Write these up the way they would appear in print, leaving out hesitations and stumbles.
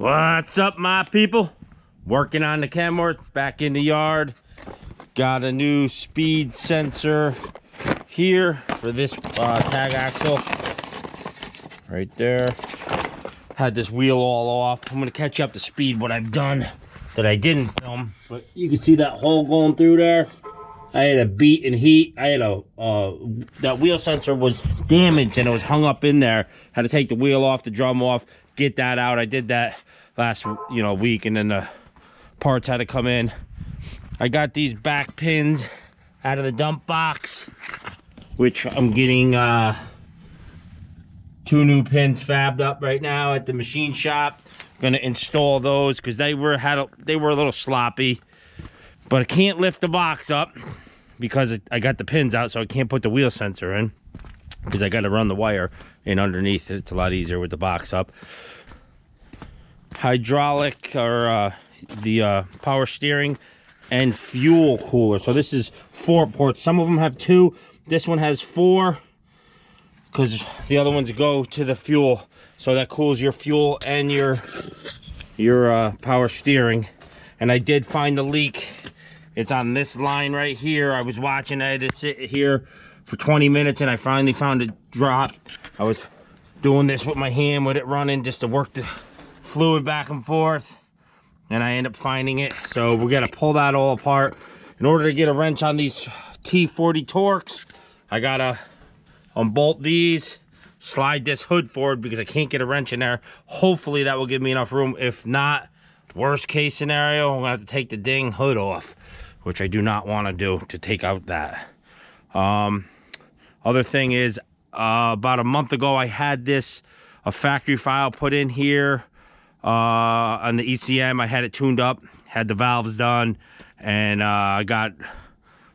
What's up, my people? Working on the Kenworth, back in the yard. Got a new speed sensor here for this tag axle. Right there. Had this wheel all off. I'm gonna catch up to speed what I've done that I didn't film. But you can see that hole going through there. I had a beat and heat. I had that wheel sensor was damaged and it was hung up in there. Had to take the wheel off, the drum off, get that out. I did that last week, and then the parts had to come in. I got these back pins out of the dump box, which I'm getting 2 new pins fabbed up right now at the machine shop. Gonna install those because they were a little sloppy, but I can't lift the box up because I got the pins out, so I can't put the wheel sensor in because I got to run the wire in underneath. It's a lot easier with the box up. Hydraulic or the power steering and fuel cooler. So this is 4 ports. Some of them have 2. This one has 4 because the other ones go to the fuel. So that cools your fuel and your power steering. And I did find the leak. It's on this line right here. I was watching. I had to sit here for 20 minutes and I finally found it drop. I was doing this with my hand with it running just to work the fluid back and forth, and I end up finding it. So we're gonna pull that all apart. In order to get a wrench on these T40 Torx, I gotta unbolt these, slide this hood forward because I can't get a wrench in there. Hopefully that will give me enough room. If not, worst case scenario, I'm gonna have to take the dang hood off, which I do not want to do, to take out that. Other thing is, about a month ago I had a factory file put in here on the ECM. I had it tuned up, had the valves done, and I got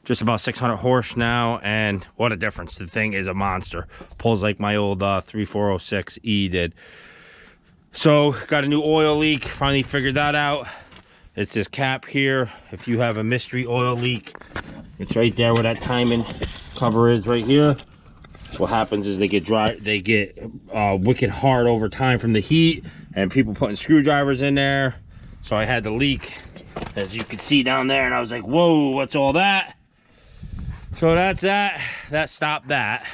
just about 600 horse now, and what a difference. The thing is a monster. Pulls like my old 3406E did. So got a new oil leak, finally figured that out. It's this cap here. If you have a mystery oil leak, it's right there where that timing cover is, right here. What happens is they get dry, they get wicked hard over time from the heat and people putting screwdrivers in there. So I had the leak, as you can see down there, and I was like, whoa, what's all that? So that's that. That stopped that.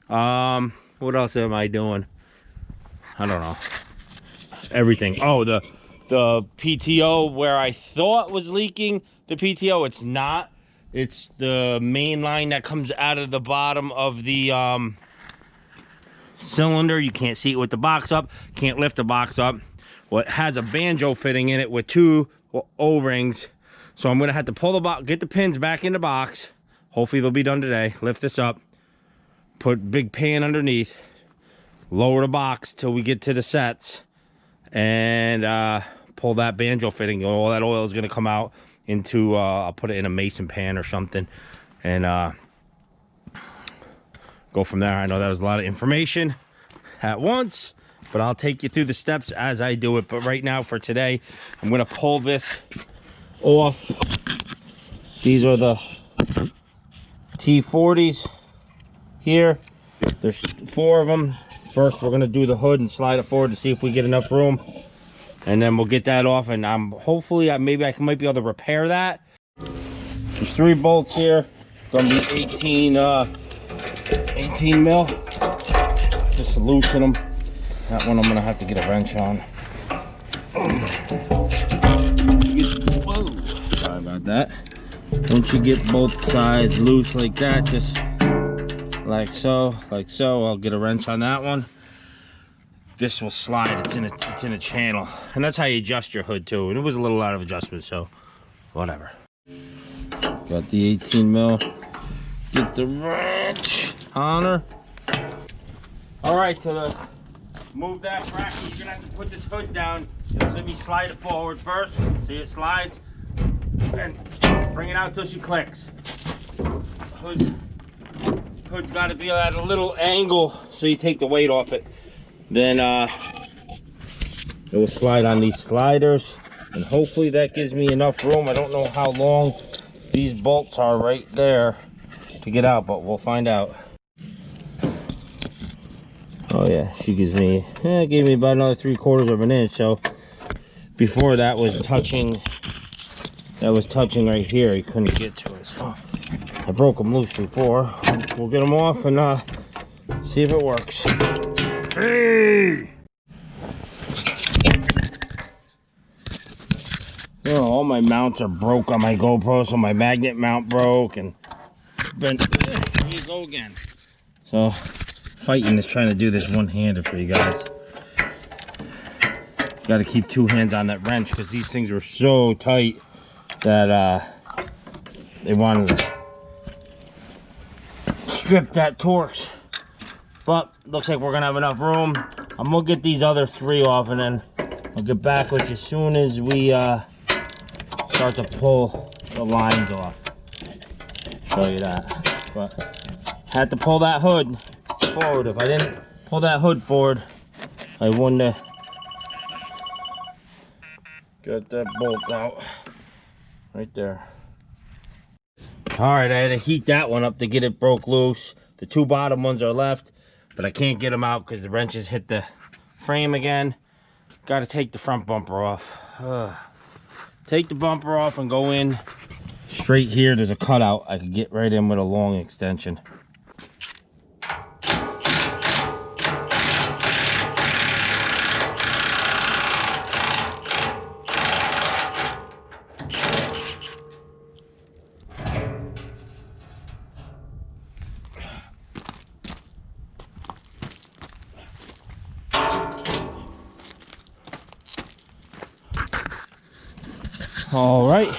What else am I doing? I don't know. Everything. Oh, the PTO where I thought was leaking, the PTO, it's not. It's the main line that comes out of the bottom of the cylinder. You can't see it with the box up. Can't lift the box up. Well, it has a banjo fitting in it with 2 O-rings. So I'm going to have to pull the box, get the pins back in the box. Hopefully they'll be done today. Lift this up. Put big pan underneath. Lower the box till we get to the sets. And pull that banjo fitting. All that oil is going to come out into I'll put it in a mason pan or something, and go from there. I know that was a lot of information at once, but I'll take you through the steps as I do it. But right now, for today, I'm going to pull this off. These are the T40s here. There's 4 of them. First, we're going to do the hood and slide it forward to see if we get enough room. And then we'll get that off, and hopefully maybe I might be able to repair that. There's 3 bolts here. Gonna be 18 mil. Just to loosen them. That one I'm gonna have to get a wrench on. Whoa! Sorry about that. Once you get both sides loose like that, just like so, I'll get a wrench on that one. This will slide. It's in a channel, and that's how you adjust your hood too. And it was a little out of adjustment, so whatever. Got the 18 mil. Get the wrench on her. All right, to move that bracket, you're gonna have to put this hood down. Just let me slide it forward first. See it slides, and bring it out till she clicks. Hood's got to be at a little angle so you take the weight off it. Then it will slide on these sliders, and hopefully that gives me enough room. I don't know how long these bolts are right there to get out, but we'll find out. Oh yeah, she gives me, gave me about another 3/4 of an inch, so before that was touching right here. He couldn't get to it. So I broke them loose before. We'll get them off and see if it works. Hey! You know, all my mounts are broke on my GoPro, so my magnet mount broke and bent. Here you go again. So fighting is trying to do this one-handed for you guys. Got to keep two hands on that wrench because these things were so tight that they wanted to strip that Torx. But looks like we're gonna have enough room. I'm gonna get these other three off and then I'll get back with you as soon as we start to pull the lines off. Show you that. But had to pull that hood forward. If I didn't pull that hood forward, I wouldn't have got that bolt out right there. All right, I had to heat that one up to get it broke loose. The two bottom ones are left, but I can't get them out because the wrenches hit the frame again. Got to take the front bumper off. Take the bumper off and go in straight here. There's a cutout. I could get right in with a long extension. All right,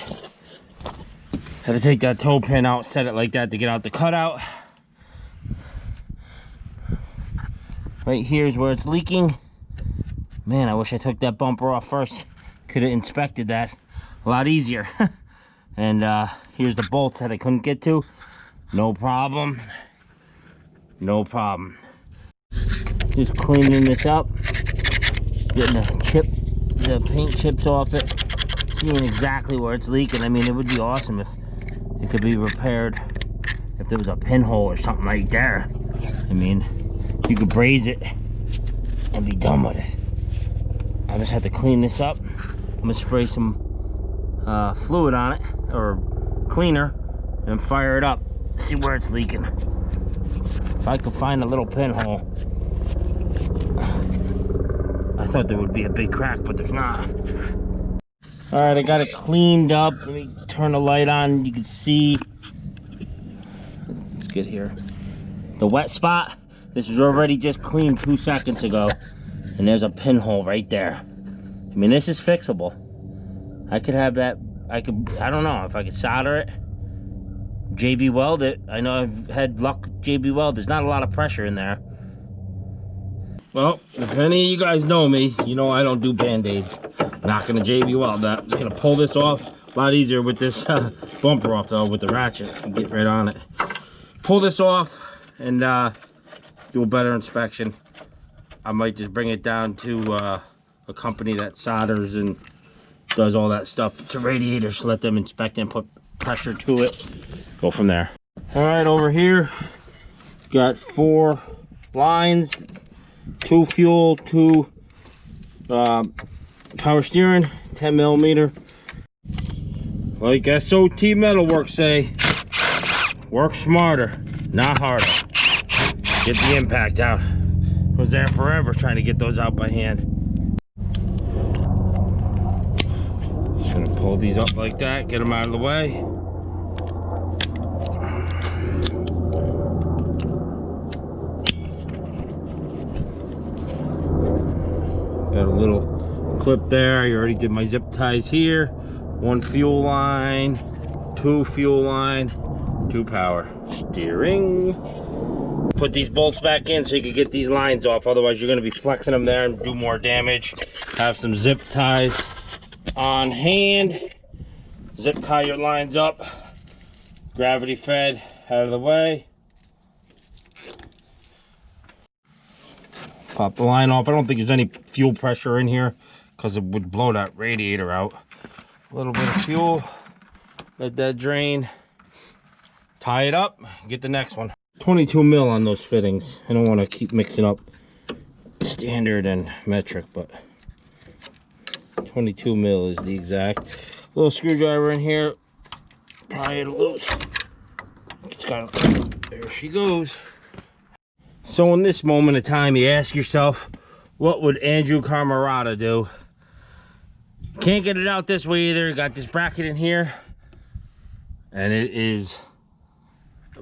had to take that toe pin out, set it like that to get out the cutout. Right here's where it's leaking. Man, I wish I took that bumper off first. Could have inspected that a lot easier. And here's the bolts that I couldn't get to. No problem. No problem. Just cleaning this up, getting the paint chips off it. Seeing exactly where it's leaking. I mean, it would be awesome if it could be repaired. If there was a pinhole or something right there. I mean, you could braze it and be done with it. I just have to clean this up. I'm gonna spray some fluid on it, or cleaner, and fire it up. See where it's leaking. If I could find a little pinhole. I thought there would be a big crack, but there's not. All right, I got it cleaned up. Let me turn the light on. You can see, let's get here, the wet spot. This was already just cleaned 2 seconds ago, and there's a pinhole right there. I mean, this is fixable. I could have that. I don't know if I could solder it, JB weld it. I know I've had luck with JB weld. There's not a lot of pressure in there. Well, if any of you guys know me, you know I don't do band-aids. Not gonna JB weld that. I'm just gonna pull this off. A lot easier with this bumper off though, with the ratchet. Get right on it. Pull this off and do a better inspection. I might just bring it down to a company that solders and does all that stuff to radiators. Let them inspect and put pressure to it. Go from there. All right, over here, got 4 lines, 2 fuel, 2 power steering, 10 millimeter. Like SOT Metalworks say, work smarter, not harder. Get the impact out. Was there forever trying to get those out by hand. Just gonna pull these up like that, get them out of the way. Got a little clip there. I already did my zip ties here. 1 fuel line, 2 fuel line, 2 power steering. Put these bolts back in so you can get these lines off, otherwise you're going to be flexing them there and do more damage. Have some zip ties on hand. Zip tie your lines up. Gravity fed out of the way. Pop the line off. I don't think there's any fuel pressure in here because it would blow that radiator out. A little bit of fuel, let that drain, tie it up, get the next one. 22 mil on those fittings. I don't want to keep mixing up standard and metric, but 22 mil is the exact. Little screwdriver in here. Pry it loose. It's got, there she goes. So in this moment of time, you ask yourself, what would Andrew Camarata do? Can't get it out this way either. Got this bracket in here, and it is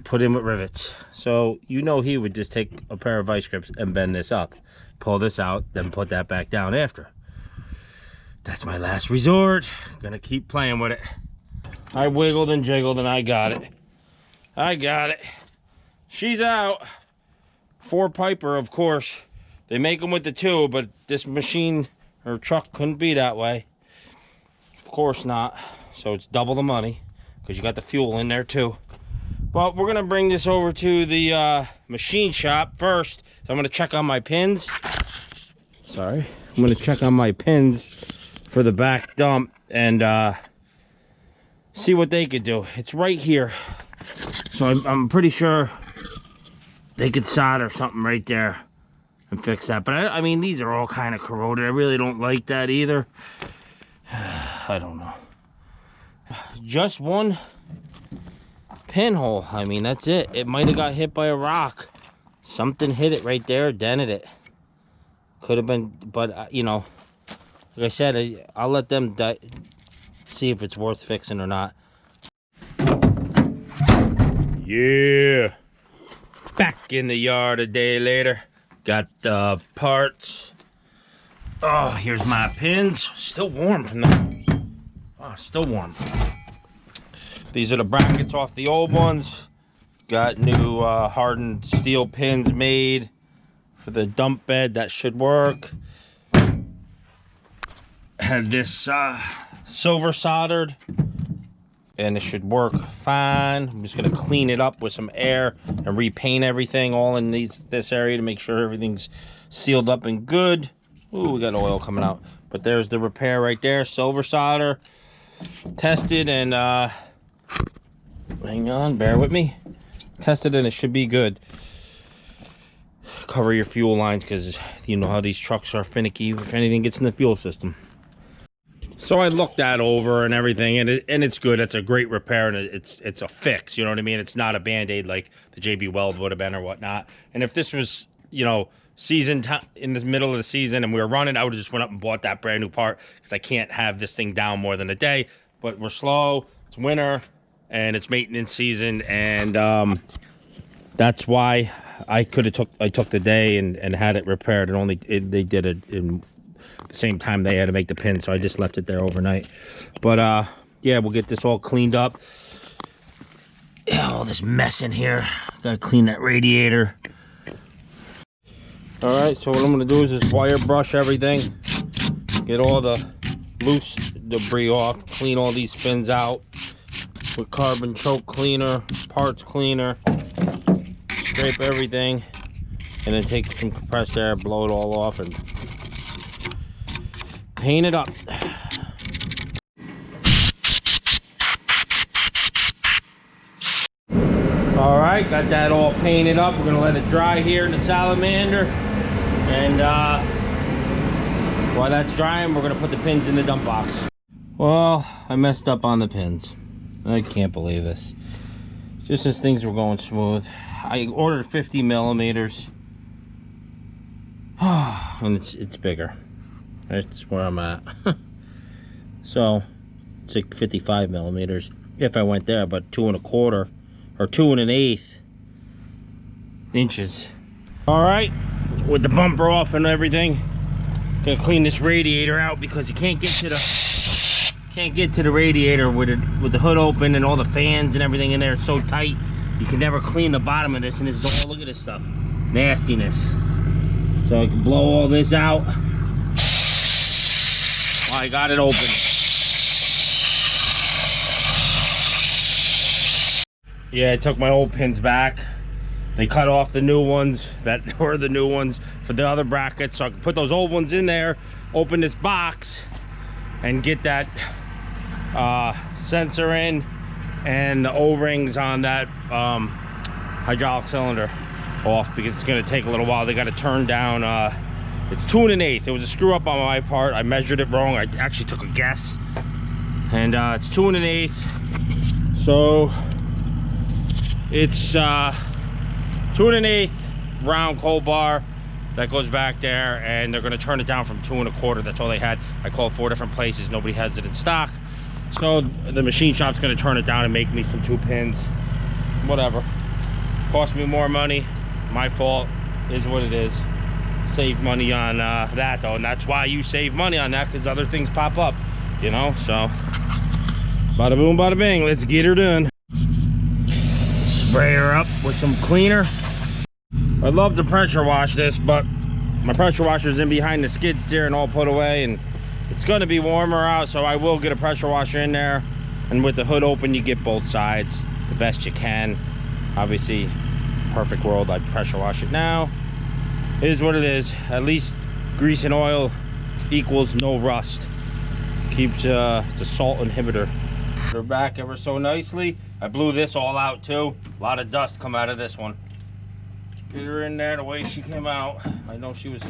put in with rivets. So you know he would just take a pair of vice grips and bend this up, pull this out, then put that back down after. That's my last resort. Gonna keep playing with it. I wiggled and jiggled and I got it. I got it. She's out. 4-piper, of course. They make them with the 2, but this machine or truck couldn't be that way. Of course not. So it's double the money because you got the fuel in there too. But we're gonna bring this over to the machine shop first. So I'm gonna check on my pins. Sorry. I'm gonna check on my pins for the back dump and see what they could do. It's right here. So I'm pretty sure they could solder something right there and fix that. But I mean, these are all kind of corroded. I really don't like that either. I don't know. Just one pinhole. I mean, that's it. It might have got hit by a rock. Something hit it right there, dented it. Could have been, but you know, like I said, I'll let them see if it's worth fixing or not. Yeah. Back in the yard a day later. Got the parts. Oh, here's my pins. Still warm from that. Oh, still warm. These are the brackets off the old ones. Got new hardened steel pins made for the dump bed. That should work. Had this silver soldered, and it should work fine. I'm just gonna clean it up with some air and repaint everything all in this area to make sure everything's sealed up and good. Ooh, we got oil coming out. But there's the repair right there. Silver solder, tested, and hang on, bear with me. Tested, and it should be good. Cover your fuel lines because you know how these trucks are finicky if anything gets in the fuel system. So I looked that over and everything, and it's good. It's a great repair, and it's a fix. You know what I mean? It's not a band-aid like the JB Weld would have been or whatnot. And if this was, you know, in the middle of the season and we were running, I would have just went up and bought that brand new part because I can't have this thing down more than a day. But we're slow. It's winter and it's maintenance season, and that's why I took the day and had it repaired, and they did it in the same time they had to make the pin, so I just left it there overnight. But yeah, we'll get this all cleaned up. Yeah, all this mess in here. Gotta clean that radiator. All right, so what I'm gonna do is just wire brush everything, get all the loose debris off, clean all these fins out with carbon choke cleaner, parts cleaner, scrape everything, and then take some compressed air, blow it all off, and paint it up. All right, got that all painted up. We're gonna let it dry here in the salamander, and while that's drying, we're gonna put the pins in the dump box. Well, I messed up on the pins. I can't believe this. Just as things were going smooth, I ordered 50 millimeters, and it's bigger. That's where I'm at. So it's like 55 millimeters if I went there, but 2 1/4 or 2 1/8 inches. All right, with the bumper off and everything, gonna clean this radiator out because you can't get to the radiator with the hood open and all the fans and everything in there. It's so tight you can never clean the bottom of this, and this is all, look at this stuff, nastiness. So I can blow all this out. I got it open. Yeah, I took my old pins back. They cut off the new ones that were the new ones for the other brackets, so I can put those old ones in there, open this box, and get that sensor in and the O-rings on that hydraulic cylinder off, because it's going to take a little while. They got to turn down It's 2 1/8. It was a screw up on my part. I measured it wrong. I actually took a guess. And it's 2 1/8. So it's 2 1/8 round coal bar that goes back there, and they're gonna turn it down from 2 1/4. That's all they had. I called 4 different places. Nobody has it in stock. So the machine shop's gonna turn it down and make me some 2 pins. Whatever. Cost me more money. My fault. Is what it is. Save money on that though, and that's why you save money on that, because other things pop up, you know. So bada boom, bada bing. Let's get her done. Spray her up with some cleaner. I'd love to pressure wash this, but my pressure washer's in behind the skid steer and all put away, and it's going to be warmer out, so I will get a pressure washer in there. And with the hood open, you get both sides the best you can. Obviously, perfect world, I'd pressure wash it now. It is what it is. At least grease and oil equals no rust. Keeps it's a salt inhibitor. They're back ever so nicely. I blew this all out too. A lot of dust come out of this one. Get her in there the way she came out. I know she was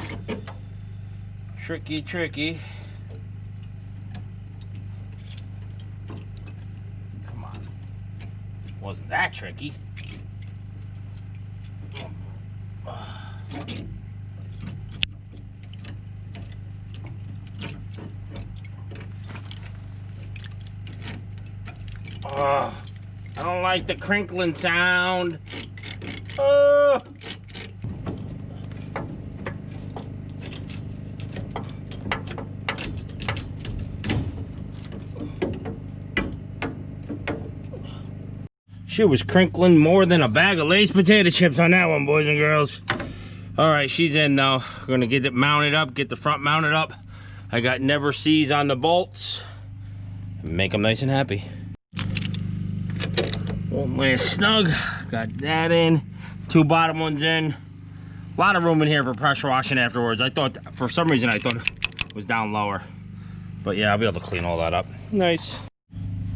tricky. Come on. Wasn't that tricky. I don't like the crinkling sound. She was crinkling more than a bag of Lay's potato chips on that one, boys and girls. All right, she's in now. We're gonna get it mounted up, get the front mounted up. I got never sees on the bolts. Make them nice and happy. One last snug, got that in. 2 bottom ones in. A lot of room in here for pressure washing afterwards. I thought, for some reason, I thought it was down lower. But yeah, I'll be able to clean all that up. Nice.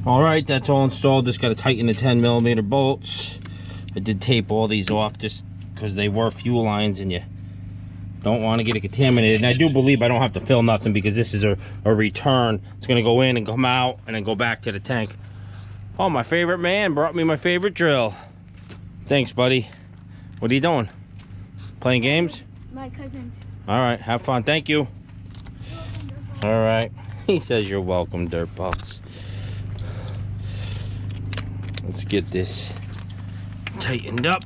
All right, that's all installed. Just got to tighten the 10mm bolts. I did tape all these off just because they were fuel lines and you don't want to get it contaminated. And I do believe I don't have to fill nothing because this is a return. It's going to go in and come out and then go back to the tank. Oh, my favorite man brought me my favorite drill. Thanks, buddy. What are you doing? Playing games? My cousins. All right, have fun. Thank you. All right. He says you're welcome, dirtballs. Let's get this tightened up.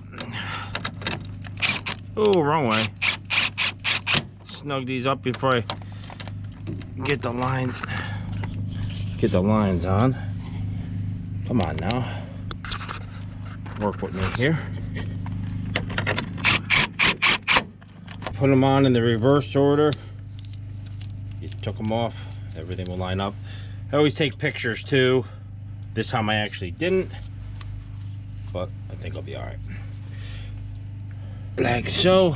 Oh, wrong way. Snug these up before I get the lines on. Come on now. Work with me here. Put them on in the reverse order. You took them off, everything will line up. I always take pictures too. This time I actually didn't, but I think I'll be all right. Like so.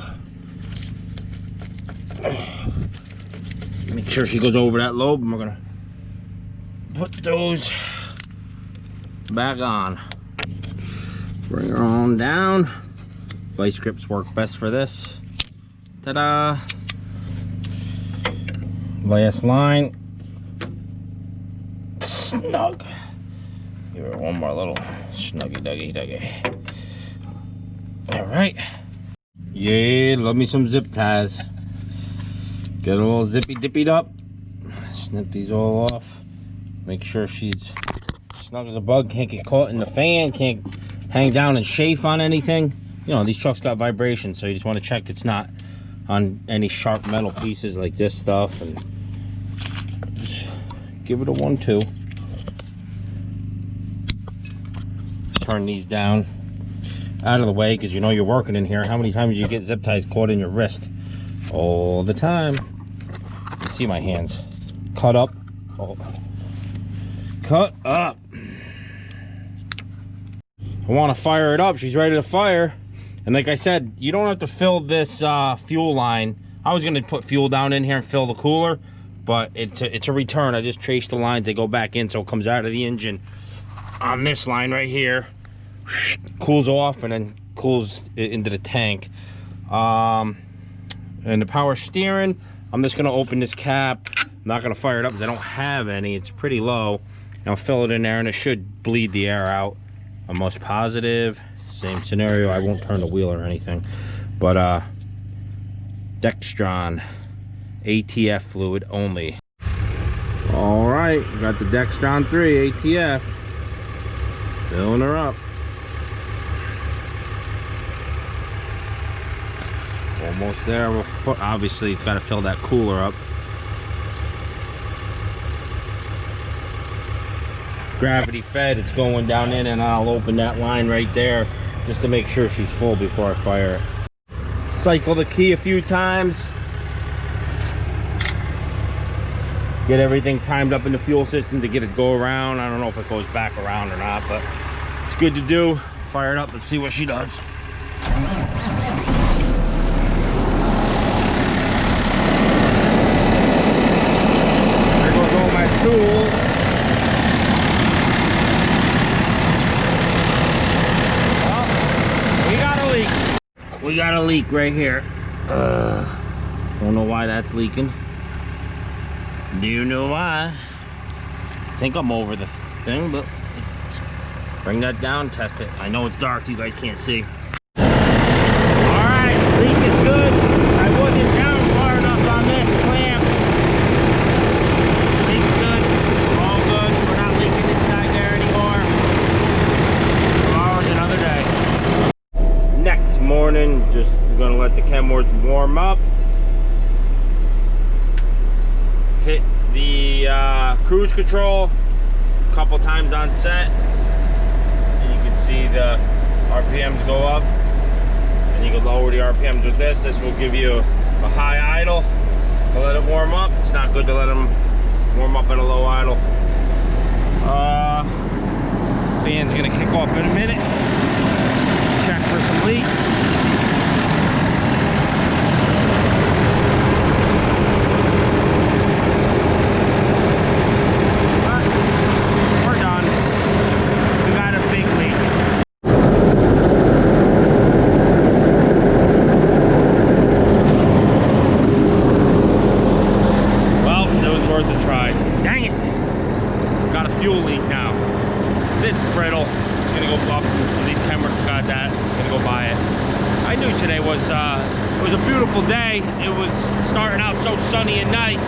Make sure she goes over that lobe, and we're gonna put those back on. Bring her on down. Vice grips work best for this. Ta-da! Last line. Snug. Give her one more little snuggy duggy. All right. Yeah, love me some zip ties. Get a little zippy dippied up. Snip these all off. Make sure she's snug as a bug. Can't get caught in the fan. Can't hang down and chafe on anything. You know, these trucks got vibration, so you just want to check it's not on any sharp metal pieces like this stuff, and just give it a 1-2. Turn these down out of the way because you know you're working in here. How many times do you get zip ties caught in your wrist? All the time. You see my hands cut up. Oh. Cut up. I want to fire it up. She's ready to fire. And like I said, you don't have to fill this fuel line. I was going to put fuel down in here and fill the cooler, but it's a return. I just traced the lines. They go back in, so it comes out of the engine on this line right here, cools off, and then cools into the tank. And the power steering, I'm just gonna open this cap. I'm not gonna fire it up because I don't have any. It's pretty low. And I'll fill it in there and it should bleed the air out. I'm most positive. Same scenario. I won't turn the wheel or anything. But Dextron ATF fluid only. All right, got the Dextron 3 ATF. Filling her up. Almost there. We'll put, obviously it's got to fill that cooler up. Gravity fed, it's going down in, and I'll open that line right there just to make sure she's full before I fire it. Cycle the key a few times. Get everything primed up in the fuel system to get it go around. I don't know if it goes back around or not, but it's good to do. Fire it up and see what she does. There goes all my tools. We got a leak right here. Don't know why that's leaking. Do you know why? I think I'm over the thing, but bring that down, test it. I know it's dark, you guys can't see. Alright, leak is good. I wasn't down far enough on this clamp. Leak's good. We're all good. We're not leaking inside there anymore. Tomorrow's another day. Next morning, just gonna let the Kenworth warm up. Hit the cruise control a couple times on set, and you can see the RPMs go up, and you can lower the RPMs with this. This will give you a high idle to let it warm up. It's not good to let them warm up at a low idle. Fan's gonna kick off in a minute. Check for some leaks. Day. It was starting out so sunny and nice.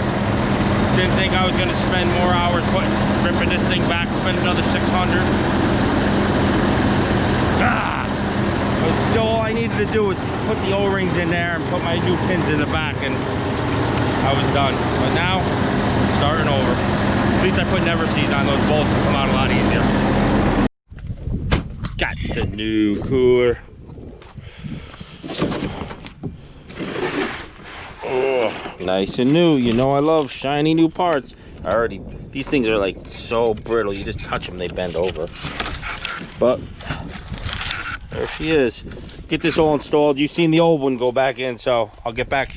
Didn't think I was going to spend more hours ripping this thing back, spend another 600. All I needed to do was put the O-rings in there and put my new pins in the back, and I was done. But now, starting over. At least I put never seeds on. Those bolts will come out a lot easier. Got the new cooler. Oh, nice and new. You know I love shiny new parts. These things are like so brittle. You just touch them, they bend over. But there she is. Get this all installed. You've seen the old one go back in, so I'll get back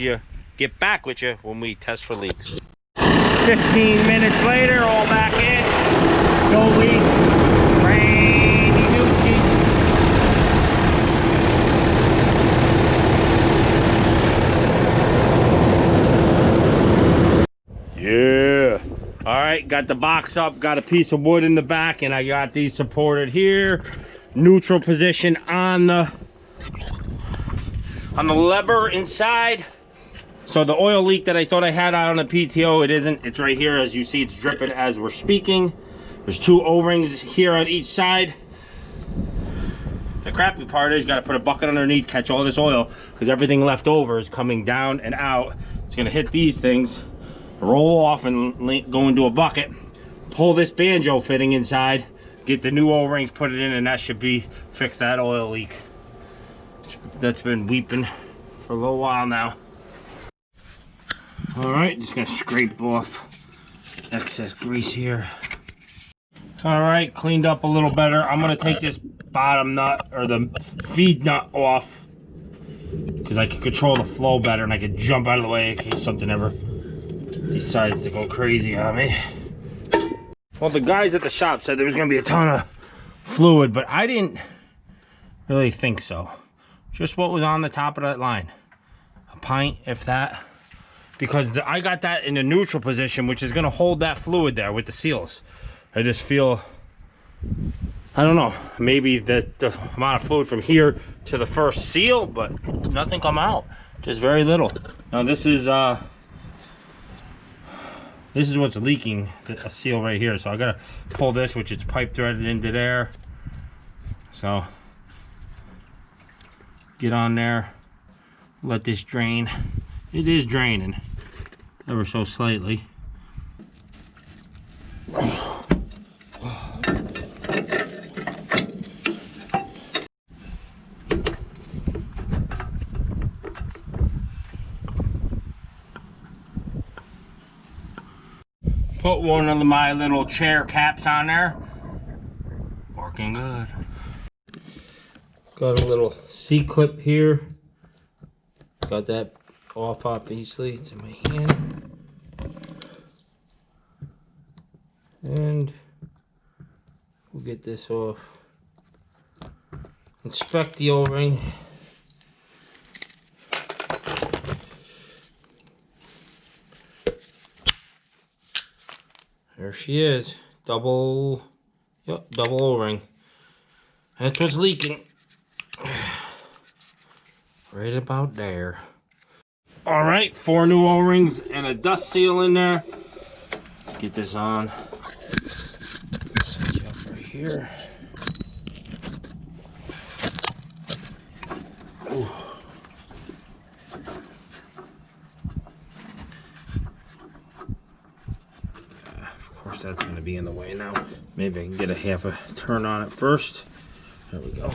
with you when we test for leaks. 15 minutes later, all back in. No leaks. Rainy nooski. Yeah. All right, got the box up, got a piece of wood in the back, and I got these supported here. Neutral position on the lever inside. So the oil leak that I thought I had out on the PTO, it isn't. It's right here. As you see, it's dripping as we're speaking. There's 2 O-rings here on each side. The crappy part is you got to put a bucket underneath, catch all this oil, because everything left over is coming down and out. It's going to hit these things, roll off and go into a bucket, pull this banjo fitting inside, get the new O-rings, put it in, and that should fix that oil leak that's been weeping for a little while now. All right, just gonna scrape off excess grease here. All right, cleaned up a little better. I'm gonna take this bottom nut or the feed nut off because I can control the flow better and I can jump out of the way in case something ever decides to go crazy on me. Well, the guys at the shop said there was going to be a ton of fluid, but I didn't really think so. Just what was on the top of that line. pint, if that. Because I got that in the neutral position, which is gonna hold that fluid there with the seals. I just feel, I don't know, maybe the amount of fluid from here to the first seal, but nothing come out, just very little. Now this is what's leaking, a seal right here. So I gotta pull this, which is pipe threaded into there. So get on there, let this drain. It is draining ever so slightly. Put one of my little chair caps on there. Working good. Got a little C-clip here. Got that off obviously. It's in my hand. And we'll get this off. Inspect the O-ring. There she is. Double O-ring. That's what's leaking. Right about there. All right, 4 new O-rings and a dust seal in there. Let's get this on. Set you up right here. Ooh. Of course, that's going to be in the way now. Maybe I can get a half a turn on it first. There we go.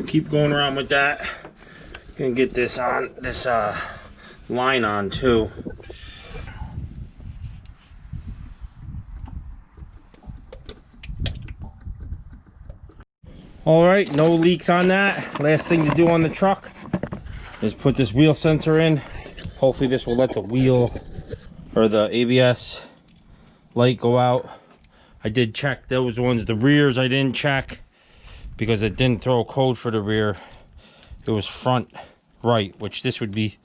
Keep going around with that. Gonna get this on, this line on too. All right, no leaks on that. Last thing to do on the truck is put this wheel sensor in. Hopefully this will let the wheel or the ABS light go out. I did check those ones. The rears I didn't check because it didn't throw a code for the rear. It was front right, which this would be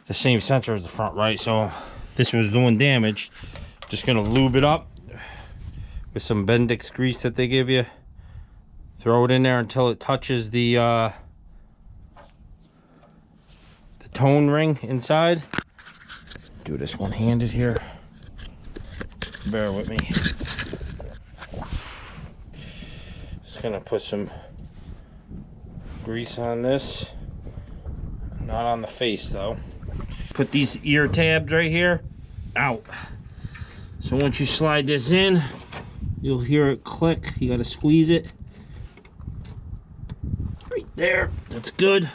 the same sensor as the front right. So this was doing damage. Just gonna lube it up with some Bendix grease that they give you. Throw it in there until it touches the tone ring inside. Do this one-handed here. Bear with me. Gonna put some grease on this, not on the face though. Put these ear tabs right here out. So once you slide this in, you'll hear it click. You gotta squeeze it right there. That's good.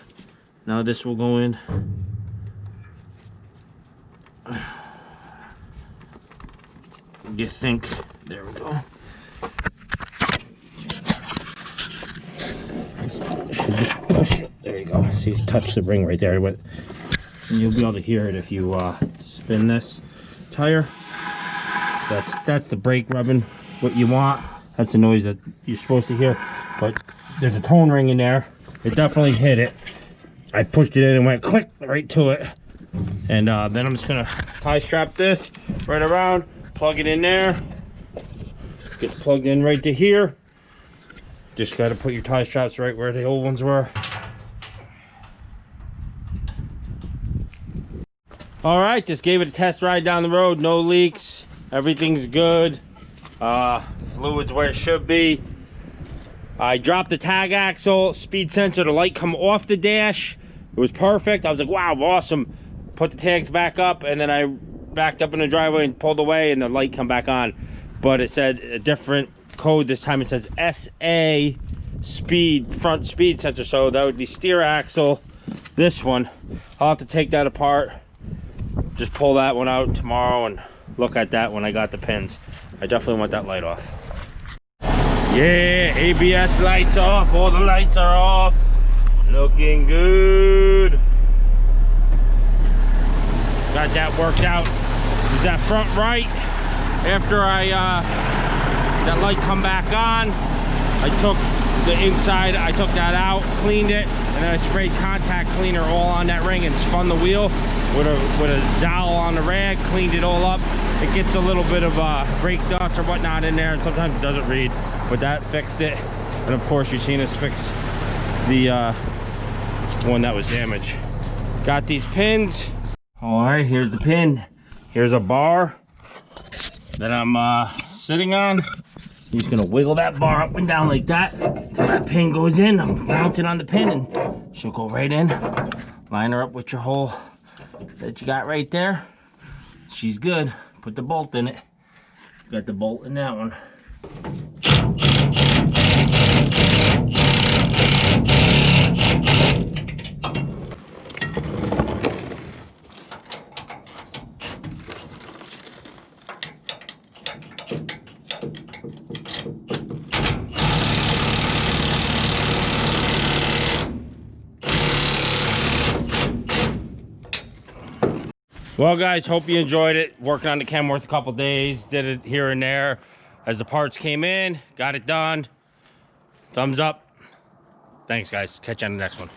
Now this will go in. You think, there we go. Just push it. There you go. See, touch the ring right there. But you'll be able to hear it if you spin this tire. That's the brake rubbing what you want. That's the noise that you're supposed to hear. But there's a tone ring in there. It definitely hit it. I pushed it in and went click right to it. And then I'm just gonna tie strap this right around, plug it in there. Gets plugged in right to here. Just got to put your tie straps right where the old ones were. All right, just gave it a test ride down the road. No leaks. Everything's good. Fluid's where it should be. I dropped the tag axle, speed sensor, the light come off the dash. It was perfect. I was like, wow, awesome. Put the tags back up, and then I backed up in the driveway and pulled away, and the light come back on. But it said a different code this time. It says SA speed, front speed sensor, so that would be steer axle. This one, I'll have to take that apart, just pull that one out tomorrow and look at that when I got the pins. I definitely want that light off. Yeah, ABS lights off, all the lights are off, looking good. Got that worked out. is that front right. After that light come back on, I took the inside, I took that out, cleaned it, and then I sprayed contact cleaner all on that ring and spun the wheel with a dowel on the rag, cleaned it all up. It gets a little bit of brake dust or whatnot in there, and sometimes it doesn't read, but that fixed it. And of course, you've seen us fix the one that was damaged. Got these pins. All right, here's the pin. Here's a bar that I'm sitting on. I'm just gonna wiggle that bar up and down like that till that pin goes in. I'm bouncing on the pin and she'll go right in. Line her up with your hole that you got right there. She's good. Put the bolt in it. Got the bolt in that one. Well guys, hope you enjoyed it. Working on the Kenworth a couple days, did it here and there as the parts came in, got it done. Thumbs up. Thanks guys, catch you on the next one.